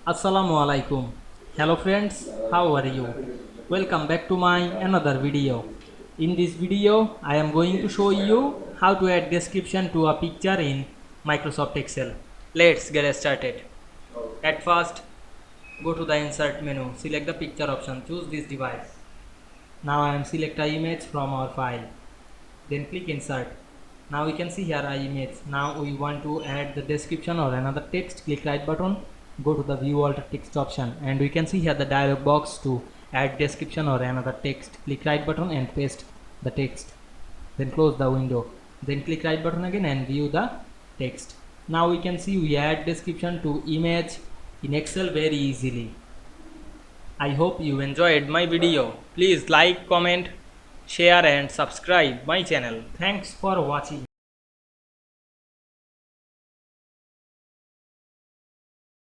Assalamu Walaikum. Hello friends, how are you? Welcome back to my another video. In this video, I am going to show you how to add description to a picture in Microsoft Excel. Let's get started. At first, go to the insert menu, select the picture option, choose this device. Now I am select a image from our file. Then click insert. Now we can see here a image. Now we want to add the description or another text. Click right button, go to the view alt text option, and we can see here the dialog box to add description or another text. Click right button and paste the text. Then close the window. Then click right button again and view the text. Now we can see we add description to image in Excel very easily. I hope you enjoyed my video. Please like, comment, share and subscribe my channel. Thanks for watching.